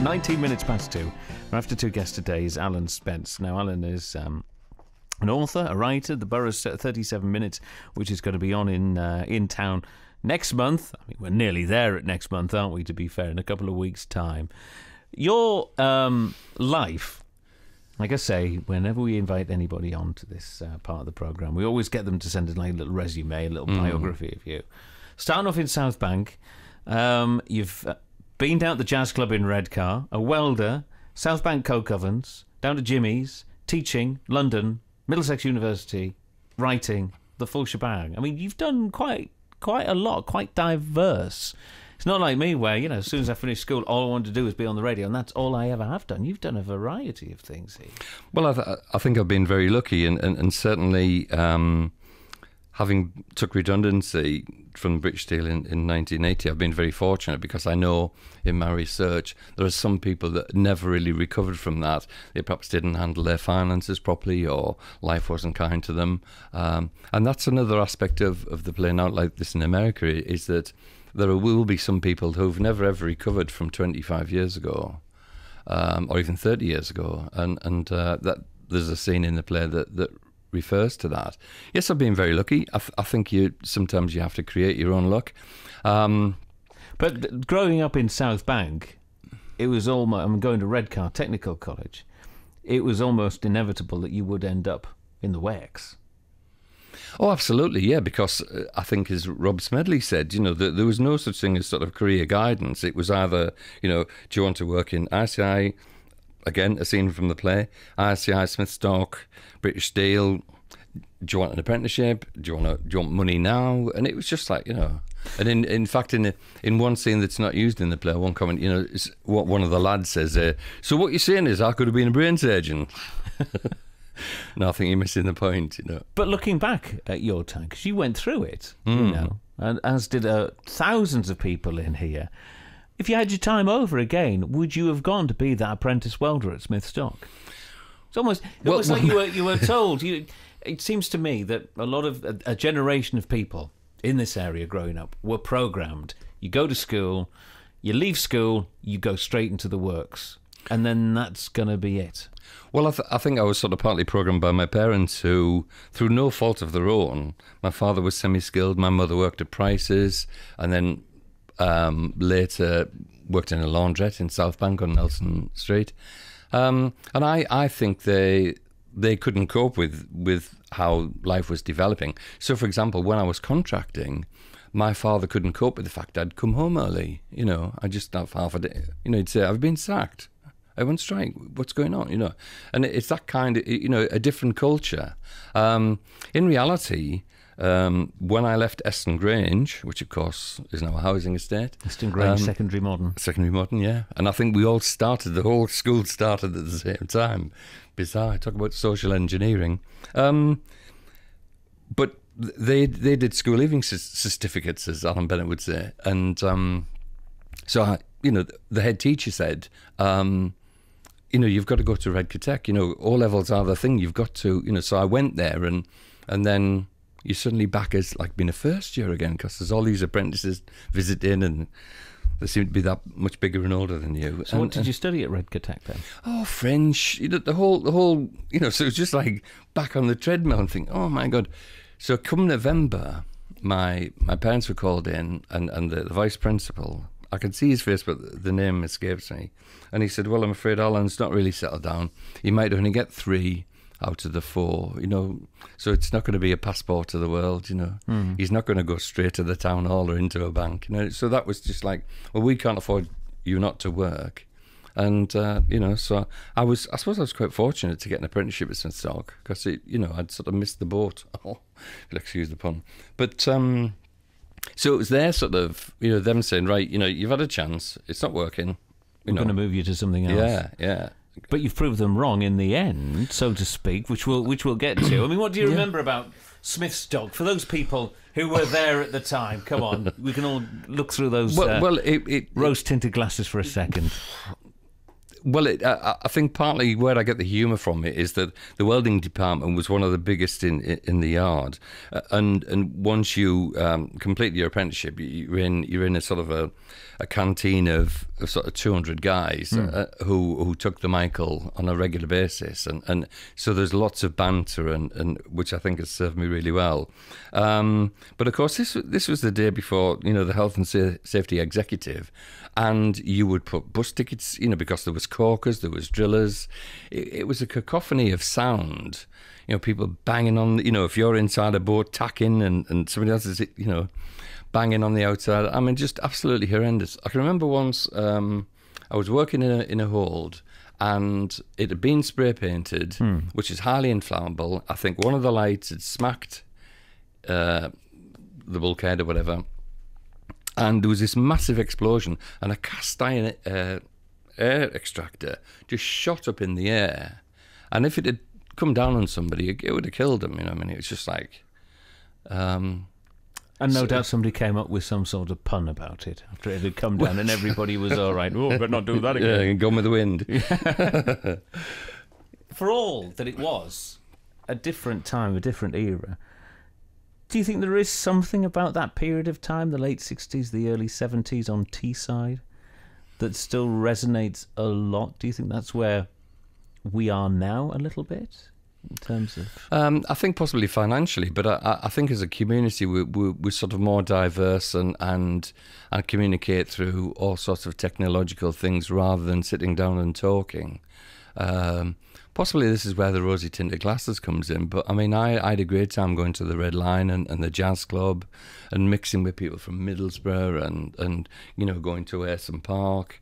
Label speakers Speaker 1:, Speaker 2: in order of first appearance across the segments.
Speaker 1: 19 minutes past 2. Our after 2 guest today is Alan Spence. Now, Alan is an author, a writer. The Boro's 37 Minutes, which is going to be on in town next month. I mean, we're nearly there at next month, aren't we, to be fair, in a couple of weeks' time. Your life, like I say, whenever we invite anybody on to this part of the programme, we always get them to send in like a little resume, a little biography of you. Starting off in South Bank, you've been down at the jazz club in Redcar, a welder, South Bank coke ovens, down to Jimmy's, teaching, London, Middlesex University, writing, the full shebang. I mean, you've done quite a lot, quite diverse. It's not like me where, you know, as soon as I finish school, all I wanted to do is be on the radio, and that's all I ever have done. You've done a variety of things here.
Speaker 2: Well, I think I've been very lucky, and certainly having took redundancy from British Steel in 1980, I've been very fortunate because I know in my research there are some people that never really recovered from that. They perhaps didn't handle their finances properly, or life wasn't kind to them. And that's another aspect of the playing out like this in America, is that there will be some people who've never ever recovered from 25 years ago, or even 30 years ago, and that there's a scene in the play that refers to that. Yes, I've been very lucky. I think sometimes you have to create your own luck.
Speaker 1: But growing up in South Bank, it was almost, I'm going to Redcar Technical College, it was almost inevitable that you would end up in the WEX.
Speaker 2: Oh, absolutely, yeah, because I think, as Rob Smedley said, you know, there was no such thing as sort of career guidance. It was either, you know, do you want to work in ICI, again, a scene from the play, ICI, Smithstock, British Steel, do you want an apprenticeship? Do you want money now? And it was just like, you know, and in fact, in one scene that's not used in the play, one comment, you know, is what one of the lads says, so what you're saying is I could have been a brain surgeon. No, I think you're missing the point, you know.
Speaker 1: But looking back at your time, because you went through it, you know, and as did thousands of people in here, if you had your time over again, would you have gone to be that apprentice welder at Smithstock? It's almost like you were told. It seems to me that a lot of a generation of people in this area growing up were programmed. You go to school, you leave school, you go straight into the works, and then that's going to be it.
Speaker 2: Well, I think I was sort of partly programmed by my parents who, through no fault of their own, my father was semi-skilled, my mother worked at Price's, and then later worked in a laundrette in South Bank on Nelson Street. And I think they couldn't cope with how life was developing. So, for example, when I was contracting, my father couldn't cope with the fact I'd come home early. You know, I just have half a day. You know, he'd say, I've been sacked. I went strike. What's going on? You know, and it's that kind of, you know, a different culture. In reality, when I left Eston Grange, which of course is now a housing estate.
Speaker 1: Eston Grange Secondary Modern.
Speaker 2: Secondary Modern, yeah. And I think we all started, the whole school started at the same time. Bizarre. Talk about social engineering. But they did school leaving certificates, as Alan Bennett would say. And so, you know, the head teacher said, you know, you've got to go to Redcar Tech. You know, O-levels are the thing. You've got to, you know. So I went there, and then you're suddenly back as like being a first year again, because there's all these apprentices visiting, and they seem to be that much bigger and older than you.
Speaker 1: So what did you study at Redcar Tech then?
Speaker 2: Oh, French. You know, the whole, you know. So it's just like back on the treadmill and think, oh my God. So come November, my parents were called in, and the vice principal, I can see his face, but the name escapes me. And he said, well, I'm afraid Alan's not really settled down. He might only get 3 out of the 4, you know. So it's not going to be a passport to the world, you know. He's not going to go straight to the town hall or into a bank, you know. So that was just like, well, we can't afford you not to work. And, you know, so I suppose I was quite fortunate to get an apprenticeship at Smithstock, because, you know, I'd sort of missed the boat. Oh, if you'll excuse the pun. But, so it was their sort of, you know, them saying, right, you know, you've had a chance, it's not working.
Speaker 1: We're going to move you to something else.
Speaker 2: Yeah.
Speaker 1: But you've proved them wrong in the end, so to speak, which we'll get to. I mean, what do you remember about Smithstock? For those people who were there at the time, come on, we can all look through those rose-tinted glasses for a second.
Speaker 2: Well, I think partly where I get the humour from it is that the welding department was one of the biggest in the yard, and once you complete your apprenticeship, you're in a sort of a canteen of sort of 200 guys who took the Michael on a regular basis, and so there's lots of banter and which I think has served me really well. But of course, this was the day before the health and safety executive, and you would put bus tickets, because there was corkers, there was drillers. It was a cacophony of sound. People banging on. If you're inside a boat tacking and somebody else is banging on the outside. I mean, just absolutely horrendous. I can remember once I was working in a hold, and it had been spray painted, which is highly inflammable. I think one of the lights had smacked the bulkhead or whatever, and there was this massive explosion, and a cast iron air extractor just shot up in the air, and if it had come down on somebody, it would have killed them. I mean, it was just like.
Speaker 1: And no doubt somebody came up with some sort of pun about it after it had come down and everybody was all right. Oh, but not do that again.
Speaker 2: Yeah, gone with the wind.
Speaker 1: For all that it was a different time, a different era, do you think there is something about that period of time, the late 60s, the early 70s on Teesside, that still resonates a lot? Do you think that's where we are now a little bit? In terms of,
Speaker 2: I think possibly financially, but I think as a community we're sort of more diverse and communicate through all sorts of technological things rather than sitting down and talking. Possibly this is where the rosy tinted glasses comes in, but I mean I had a great time going to the Red Lion and the Jazz Club and mixing with people from Middlesbrough and going to Ayresome Park.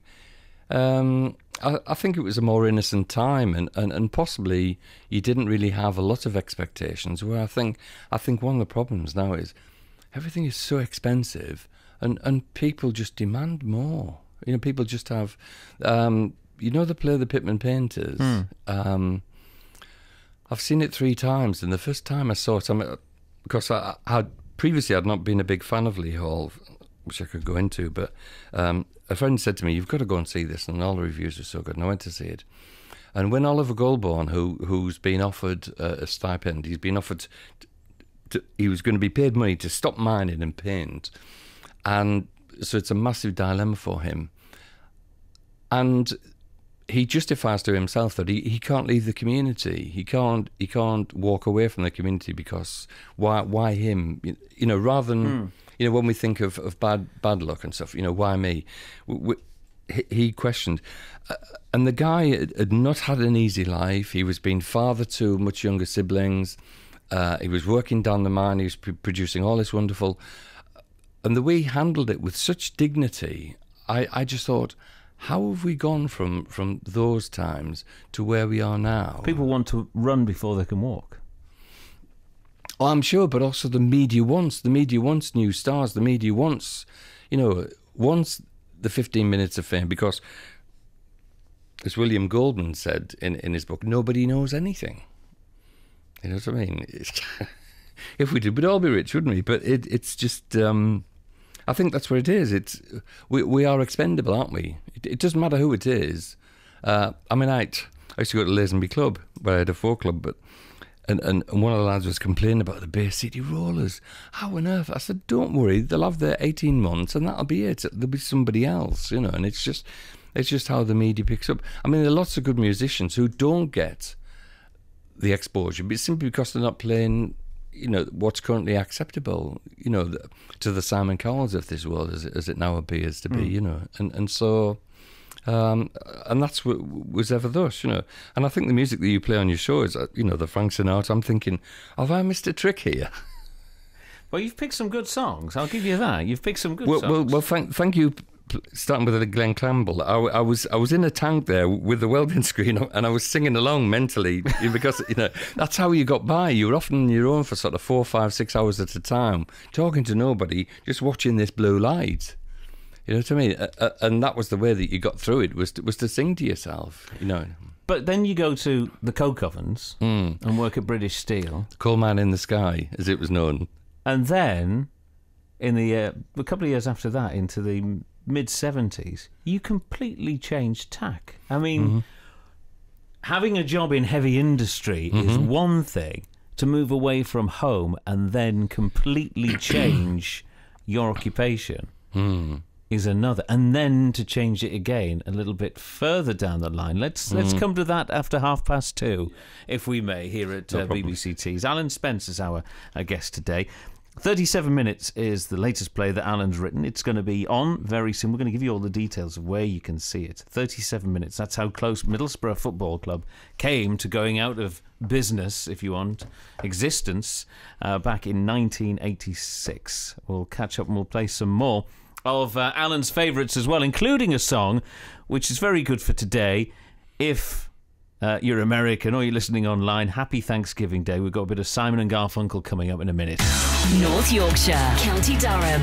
Speaker 2: I think it was a more innocent time, and possibly you didn't really have a lot of expectations. Where I think one of the problems now is everything is so expensive, and people just demand more. People just have, they play the Pitman Painters. I've seen it 3 times, and the first time I saw it, because previously I'd not been a big fan of Lee Hall, which I could go into, but a friend said to me, "You've got to go and see this," and all the reviews were so good, and I went to see it. And when Oliver Goldborn, who's been offered a stipend, he's been offered, he was going to be paid money to stop mining and paint, and so it's a massive dilemma for him. And he justifies to himself that he can't leave the community. He can't walk away from the community because why him? Rather than. When we think of bad luck and stuff, why me? He questioned. And the guy had not had an easy life. He was being father to much younger siblings. He was working down the mine. He was producing all this wonderful. And the way he handled it with such dignity, I just thought, how have we gone from those times to where we are now?
Speaker 1: People want to run before they can walk.
Speaker 2: Oh, I'm sure, but also the media wants new stars. The media wants the 15 minutes of fame because, as William Goldman said in his book, nobody knows anything. You know what I mean? If we did, we'd all be rich, wouldn't we? But it's just, I think that's what it is. We are expendable, aren't we? It doesn't matter who it is. I used to go to Lazenby Club, where I had a folk club, but. And one of the lads was complaining about the Bay City Rollers. How on earth? I said, don't worry, they'll have their 18 months and that'll be it. There'll be somebody else, and it's just how the media picks up. I mean, there are lots of good musicians who don't get the exposure, but it's simply because they're not playing, what's currently acceptable, to the Simon Cowells of this world as it now appears to be, and so... and that's what was ever thus, And I think the music that you play on your show is, the Frank Sinatra. I'm thinking, have I missed a trick here?
Speaker 1: Well, you've picked some good songs. I'll give you that. You've picked some good songs.
Speaker 2: Well, thank you. Starting with Glenn Campbell, I was in a tank there with the welding screen, and I was singing along mentally because that's how you got by. You were often on your own for sort of 4, 5, 6 hours at a time, talking to nobody, just watching this blue light. You know what I mean? And that was the way that you got through it, was to sing to yourself,
Speaker 1: But then you go to the coke ovens and work at British Steel.
Speaker 2: Coal Man in the Sky, as it was known.
Speaker 1: And then, in a couple of years after that, into the mid-70s, you completely changed tack. I mean, having a job in heavy industry is one thing. To move away from home and then completely change your occupation is another, and then to change it again a little bit further down the line. Let's come to that after 2:30, if we may, here at BBC Tees. Alan Spence is our guest today. 37 Minutes is the latest play that Alan's written. It's going to be on very soon. We're going to give you all the details of where you can see it. 37 Minutes. That's how close Middlesbrough Football Club came to going out of business, if you want, existence, back in 1986. We'll catch up and we'll play some more of Alan's favourites as well, including a song which is very good for today. If you're American or you're listening online, happy Thanksgiving Day. We've got a bit of Simon and Garfunkel coming up in a minute.
Speaker 3: North Yorkshire, County Durham,